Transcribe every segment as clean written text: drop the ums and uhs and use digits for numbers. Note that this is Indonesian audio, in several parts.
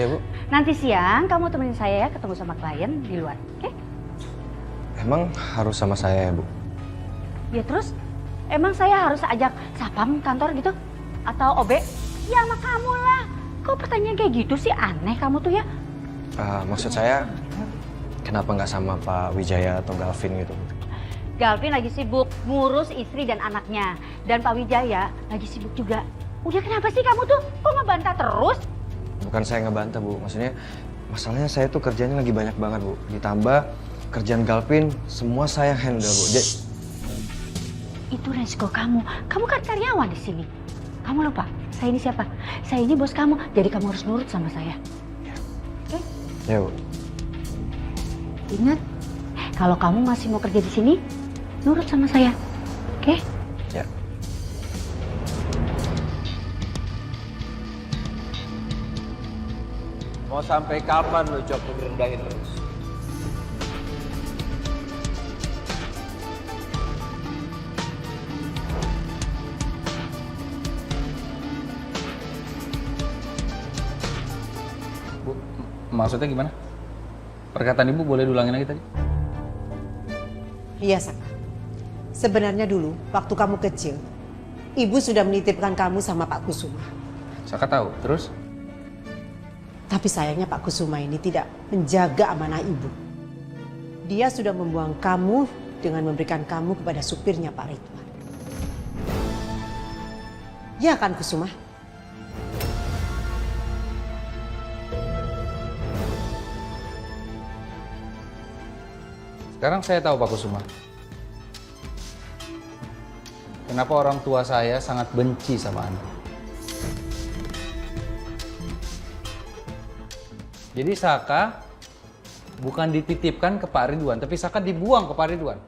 Bu. Nanti siang kamu temenin saya ya ketemu sama klien di luar, oke? Emang harus sama saya ya Bu? Ya terus, emang saya harus ajak sapam kantor gitu? Atau OB? Ya sama kamu lah. Kok pertanyaan kayak gitu sih, aneh kamu tuh ya? Maksud saya, kenapa nggak sama Pak Wijaya atau Galvin gitu? Galvin lagi sibuk ngurus istri dan anaknya. Dan Pak Wijaya lagi sibuk juga. Udah kenapa sih kamu tuh? Kok ngebantah terus? Bukan saya ngebantah Bu, maksudnya masalahnya saya tuh kerjanya lagi banyak banget Bu. Ditambah kerjaan Galvin, semua saya handle Bu. Itu resiko kamu. Kamu kan karyawan di sini. Kamu lupa, saya ini siapa? Saya ini bos kamu, jadi kamu harus nurut sama saya. Oke? Ya Bu. Ingat, kalau kamu masih mau kerja di sini, nurut sama saya. Oke? Ya. Mau sampai kapan lu coba ngerendahin terus? Bu, maksudnya gimana? Perkataan Ibu boleh diulangin lagi tadi? Iya, Saka. Sebenarnya dulu, waktu kamu kecil, Ibu sudah menitipkan kamu sama Pak Kusuma. Saka tahu, terus? Tapi sayangnya Pak Kusuma ini tidak menjaga amanah Ibu. Dia sudah membuang kamu dengan memberikan kamu kepada supirnya Pak Ridwan. Ya kan Kusuma? Sekarang saya tahu Pak Kusuma. Kenapa orang tua saya sangat benci sama Anda. Jadi Saka bukan dititipkan ke Pak Ridwan, tapi Saka dibuang ke Pak Ridwan.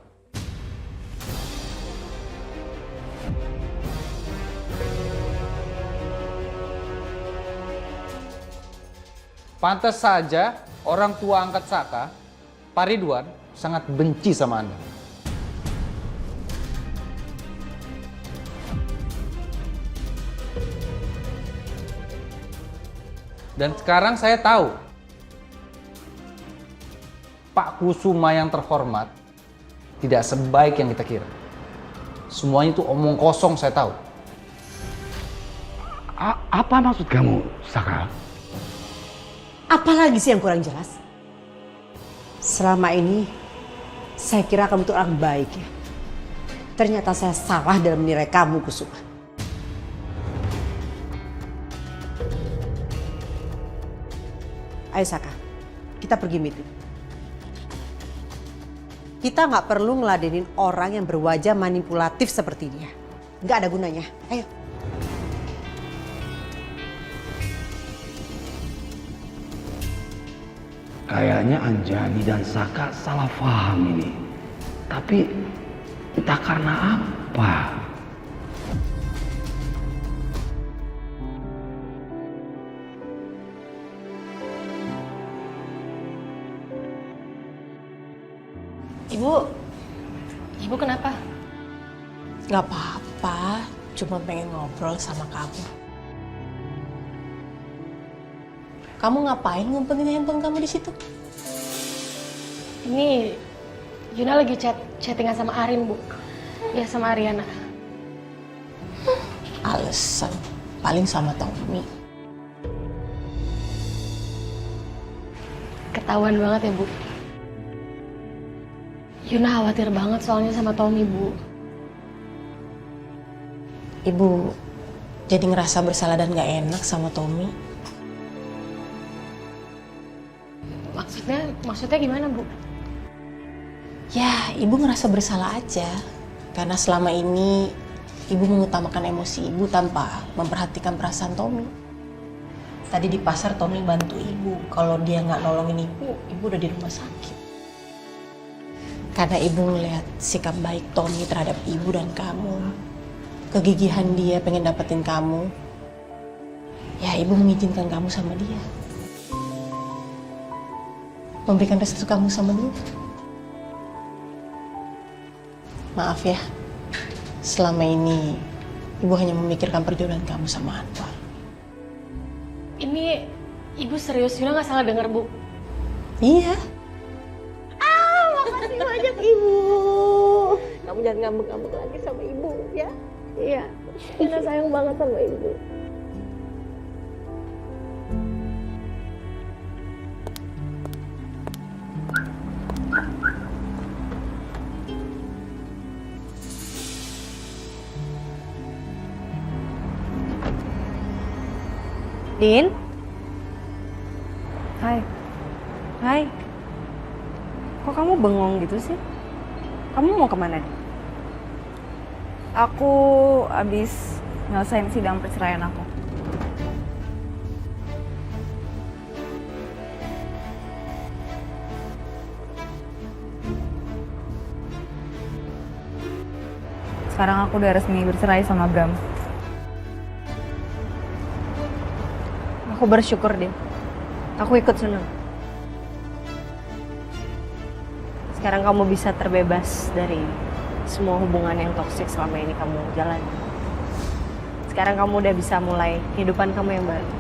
Pantas saja orang tua angkat Saka, Pak Ridwan, sangat benci sama Anda. Dan sekarang saya tahu Pak Kusuma yang terhormat tidak sebaik yang kita kira. Semuanya itu omong kosong, saya tahu. Apa maksud kamu, Saka? Apalagi sih yang kurang jelas? Selama ini saya kira kamu tuh orang baik ya. Ternyata saya salah dalam menilai kamu, Kusuma. Ayo Saka, kita pergi meeting. Kita nggak perlu ngeladenin orang yang berwajah manipulatif seperti dia. Nggak ada gunanya. Ayo. Kayaknya Anjani dan Saka salah paham ini. Tapi entah karena apa. Ibu kenapa? Gak apa-apa, cuma pengen ngobrol sama kamu. Kamu ngapain ngumpetin handphone kamu di situ? Ini Yuna lagi chattingan sama Arin, Bu. Ya, sama Ariana. Alasan, paling sama Tommy. Ketahuan banget ya, Bu. Yuna khawatir banget soalnya sama Tommy, Bu. Ibu jadi ngerasa bersalah dan gak enak sama Tommy. Maksudnya gimana, Bu? Ya, ibu ngerasa bersalah aja. Karena selama ini ibu mengutamakan emosi ibu tanpa memperhatikan perasaan Tommy. Tadi di pasar Tommy bantu ibu. Kalau dia nggak nolongin ibu udah di rumah sakit. Karena ibu ngeliat sikap baik Tommy terhadap ibu dan kamu. Kegigihan dia pengen dapetin kamu. Ya, ibu mengizinkan kamu sama dia. Memberikan restu kamu sama dia. Maaf ya, selama ini ibu hanya memikirkan perjodohan kamu sama Anwar. Ini Ibu serius, Yuna nggak salah dengar, Bu. Iya. Makasih banyak Ibu. Kamu jangan ngambek-ngambek lagi sama Ibu ya. Iya, Yuna sayang banget sama Ibu. Din? Hai. Hai. Kok kamu bengong gitu sih? Kamu mau kemana? Aku abis nyelesain sidang perceraian aku. Sekarang aku udah resmi bercerai sama Bram. Aku bersyukur, Din. Aku ikut senang. Sekarang kamu bisa terbebas dari semua hubungan yang toksik selama ini kamu jalani. Sekarang kamu udah bisa mulai kehidupan kamu yang baru.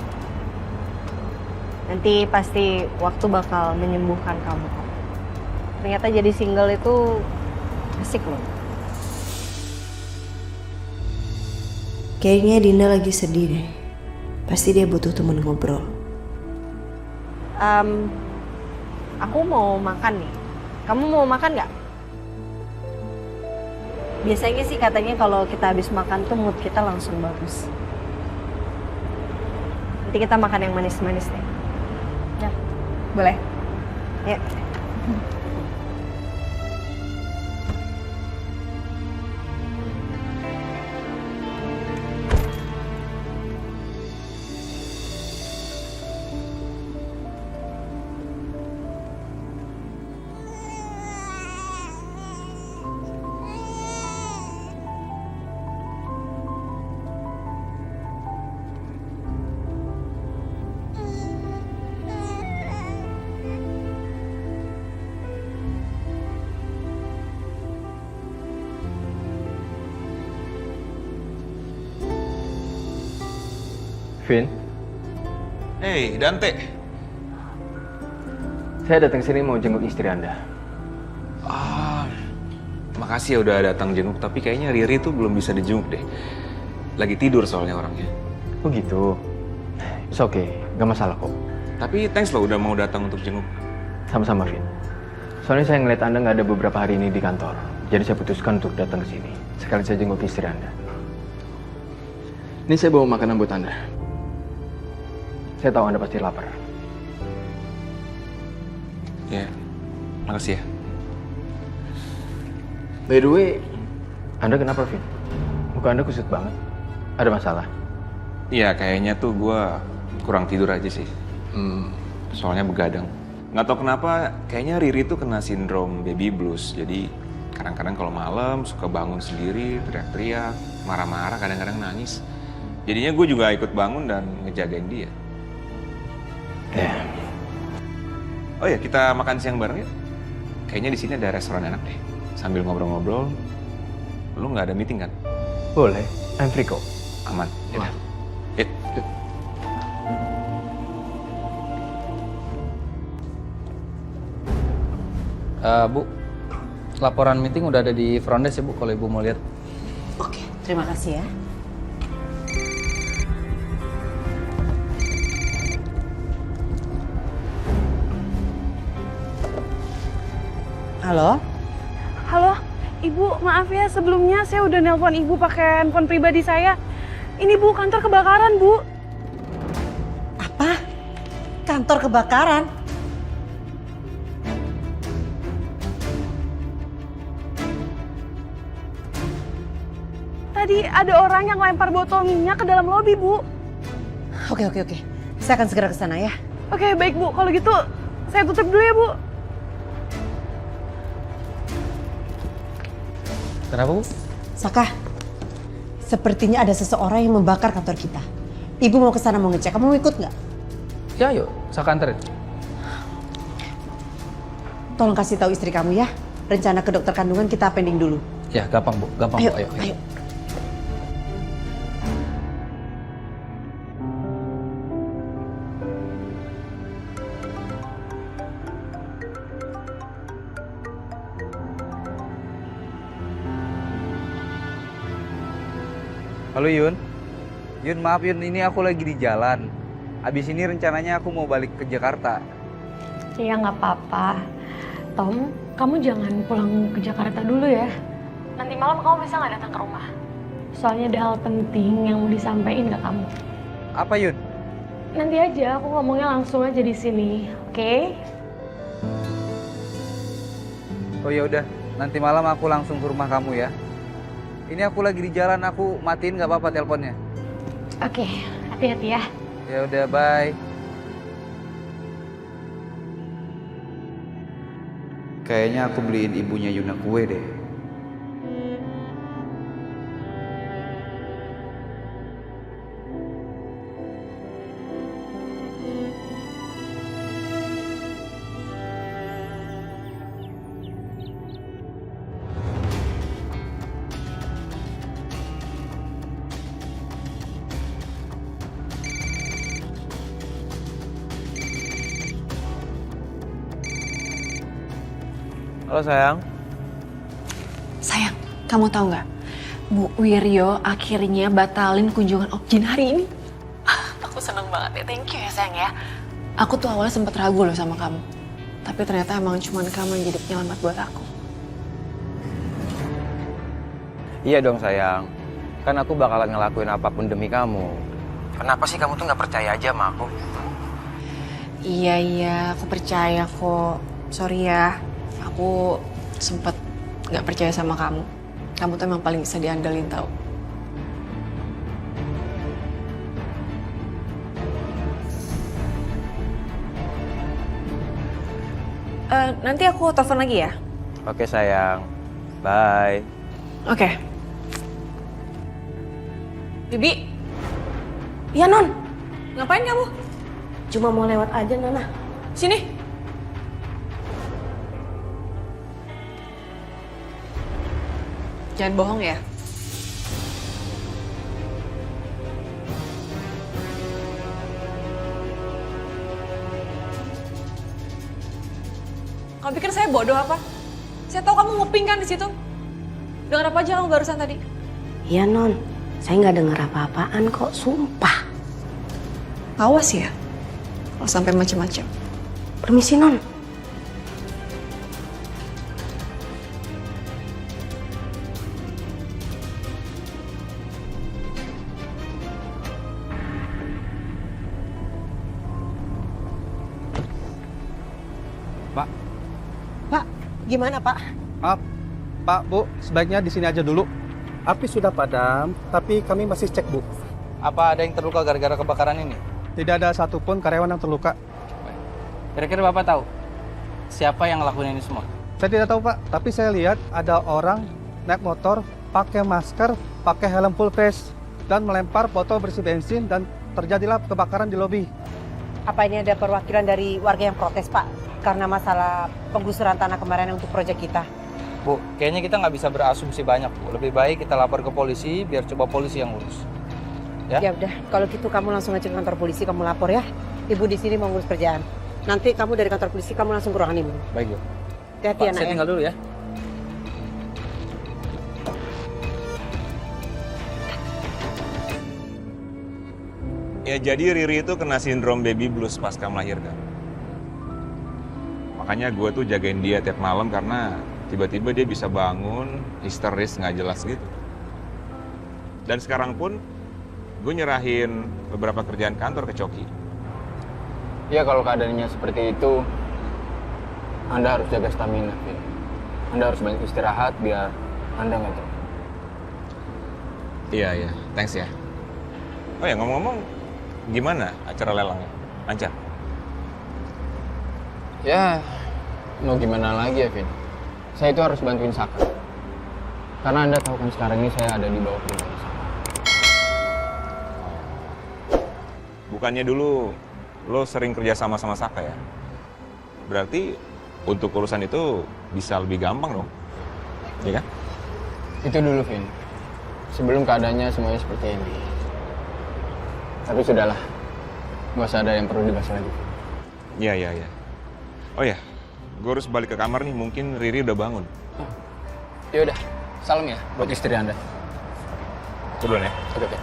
Nanti pasti waktu bakal menyembuhkan kamu. Ternyata jadi single itu asik loh. Kayaknya Dinda lagi sedih deh. Pasti dia butuh temen ngobrol. Aku mau makan nih. Kamu mau makan nggak? Biasanya sih katanya kalau kita habis makan tuh mood kita langsung bagus. Nanti kita makan yang manis-manis deh. Ya, boleh. Ya. Vin, Hey, Dante. saya datang sini mau jenguk istri Anda. Makasih ya udah datang jenguk, tapi kayaknya Riri tuh belum bisa dijenguk deh. Lagi tidur soalnya orangnya. Oh gitu. It's okay, gak masalah kok. Tapi thanks loh udah mau datang untuk jenguk. Sama-sama, Vin. Soalnya saya ngeliat Anda nggak ada beberapa hari ini di kantor. Jadi saya putuskan untuk datang ke sini. Sekali saya jenguk istri Anda. Ini saya bawa makanan buat Anda. Saya tahu Anda pasti lapar. Ya, makasih ya. By the way, Anda kenapa, Vin? Muka Anda kusut banget. Ada masalah? Iya, kayaknya tuh gue kurang tidur aja sih. Soalnya begadang. Nggak tahu kenapa, kayaknya Riri tuh kena sindrom baby blues. Jadi kadang-kadang kalau malam suka bangun sendiri, teriak-teriak, marah-marah, kadang-kadang nangis. Jadinya gue juga ikut bangun dan ngejagain dia. Oh ya, kita makan siang bareng ya? Kayaknya di sini ada restoran enak deh. Sambil ngobrol-ngobrol, lu nggak ada meeting kan? Boleh, I'm free kok. Aman. Ya. Bu, laporan meeting udah ada di front desk ya Bu, kalau Ibu mau lihat. Oke, terima kasih ya. Halo? Halo, Ibu, maaf ya sebelumnya saya udah nelpon Ibu pakai handphone pribadi saya. Ini Bu, kantor kebakaran, Bu. Apa? Kantor kebakaran? Tadi ada orang yang lempar botol minyak ke dalam lobi, Bu. Oke. Saya akan segera ke sana ya. Oke, baik Bu. Kalau gitu saya tutup dulu ya, Bu. Kenapa Bu? Saka, sepertinya ada seseorang yang membakar kantor kita. Ibu mau ke sana mau ngecek, kamu mau ikut nggak? Ya yuk, saya anterin. Tolong kasih tahu istri kamu ya. Rencana ke dokter kandungan kita pending dulu. Ya gampang Bu, gampang Ayo, Bu, ayo. Halo Yun. Yun, maaf Yun, ini aku lagi di jalan. Abis ini rencananya aku mau balik ke Jakarta. Ya nggak apa-apa. Tom, kamu jangan pulang ke Jakarta dulu ya. Nanti malam kamu bisa nggak datang ke rumah? Soalnya ada hal penting yang mau disampaikan ke kamu. Apa Yun? Nanti aja, aku ngomongnya langsung aja di sini, oke? Oh ya udah, nanti malam aku langsung ke rumah kamu ya. Ini aku lagi di jalan, aku matiin nggak apa-apa teleponnya. Oke, hati-hati ya. Ya udah, bye. Kayaknya aku beliin ibunya Yuna kue deh. Halo sayang. Sayang, kamu tahu nggak? Bu Wiryo akhirnya batalin kunjungan Om Jin hari ini. Aku seneng banget ya, thank you ya sayang ya. Aku tuh awalnya sempat ragu loh sama kamu. Tapi ternyata emang cuman kamu yang jadi penyelamat buat aku. Iya dong sayang. Kan aku bakalan ngelakuin apapun demi kamu. Kenapa sih kamu tuh nggak percaya aja sama aku? Iya, aku percaya kok. Sorry ya, aku sempet nggak percaya sama kamu. Kamu tuh emang paling bisa diandalin tau. Nanti aku telepon lagi ya. Oke sayang. Bye. Oke. Bibi. Iya Non. Ngapain kamu? Cuma mau lewat aja, Nana. Sini. Jangan bohong ya. Kamu pikir saya bodoh apa? Saya tahu kamu nguping kan di situ. Dengar apa aja kamu barusan tadi? Iya, Non. Saya nggak dengar apa-apaan kok, sumpah. Awas ya. Kalau sampai macam-macam. Permisi, Non. Pak. Pak, gimana Pak? Maaf, Pak, Bu, sebaiknya di sini aja dulu. Api sudah padam, tapi kami masih cek, Bu. Apa ada yang terluka gara-gara kebakaran ini? Tidak ada satupun karyawan yang terluka. Kira-kira Bapak tahu siapa yang ngelakuin ini semua? Saya tidak tahu, Pak, tapi saya lihat ada orang naik motor, pakai masker, pakai helm full face, dan melempar botol bersih bensin, dan terjadilah kebakaran di lobi. Apa ini ada perwakilan dari warga yang protes Pak? Karena masalah penggusuran tanah kemarin untuk proyek kita. Bu, kayaknya kita nggak bisa berasumsi banyak, Bu. Lebih baik kita lapor ke polisi, biar coba polisi yang urus. Ya? Ya udah, kalau gitu kamu langsung aja ke kantor polisi, kamu lapor ya. Ibu di sini mau ngurus kerjaan. Nanti kamu dari kantor polisi, kamu langsung ke ruangan ibu. Baik, Bu. Hati-hati Pak, anak saya ya. tinggal dulu ya. Ya jadi Riri itu kena sindrom baby blues pasca melahirkan. Makanya gue tuh jagain dia tiap malam karena tiba-tiba dia bisa bangun, histeris, nggak jelas gitu. Dan sekarang pun gue nyerahin beberapa kerjaan kantor ke Coki. Ya kalau keadaannya seperti itu, Anda harus jaga stamina, Vin. Anda harus banyak istirahat biar Anda nggak drop. Iya, thanks ya. Oh ya ngomong-ngomong, gimana acara lelangnya? Lancar? Ya, mau gimana lagi ya, Vin? Saya itu harus bantuin Saka. Karena Anda tahu kan sekarang ini saya ada di bawah perintah Saka. Bukannya dulu lo sering kerja sama Saka ya? Berarti untuk urusan itu bisa lebih gampang dong? Iya kan? Itu dulu, Vin. Sebelum keadaannya semuanya seperti ini. Tapi sudahlah, nggak usah ada yang perlu dibahas lagi. Iya. Oh ya, gue harus balik ke kamar nih. Mungkin Riri udah bangun. Ya udah, salam ya buat istri Anda. Gue duluan ya. Oke.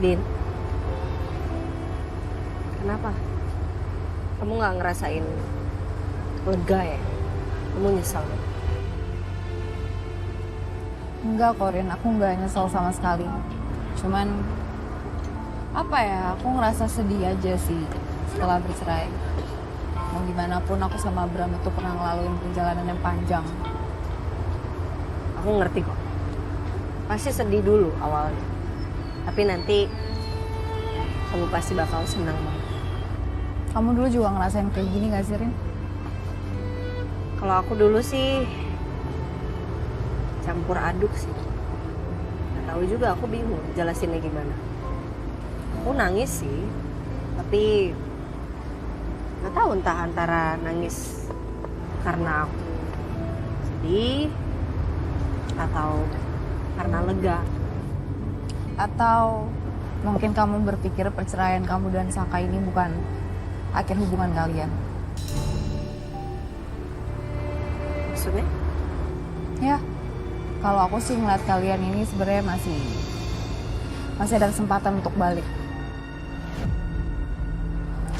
Din, kenapa? Kamu nggak ngerasain lega ya? Kamu nyesel? Enggak, Korin. Aku nggak nyesel sama sekali. Cuman, apa ya, aku ngerasa sedih aja sih setelah bercerai. Mau gimana pun aku sama Bram itu pernah ngelaluin perjalanan yang panjang. Aku ngerti kok. Pasti sedih dulu awalnya. Tapi nanti kamu pasti bakal senang banget. Kamu dulu juga ngerasain kayak gini gak sih, Rin? Kalau aku dulu sih campur aduk sih. Gak tahu juga, aku bingung jelasinnya gimana. Aku nangis sih, tapi nggak tahu entah antara nangis karena aku sedih atau karena lega. Atau Mungkin kamu berpikir perceraian kamu dan Saka ini bukan akhir hubungan kalian. Maksudnya? Ya, kalau aku sih ngeliat kalian ini sebenarnya masih ada kesempatan untuk balik.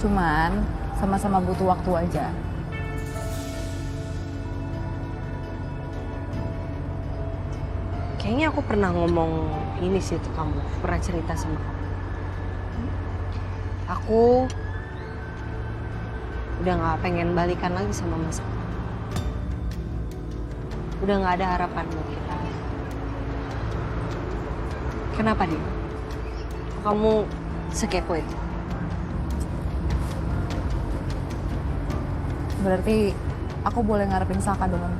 Cuman sama-sama butuh waktu aja. Kayaknya aku pernah ngomong ini sih ke kamu, pernah cerita sama kamu. Aku udah gak pengen balikan lagi sama Mas. Udah gak ada harapan buat kita. Kenapa dia? Kamu sekepo itu? Berarti aku boleh ngarepin Saka dong.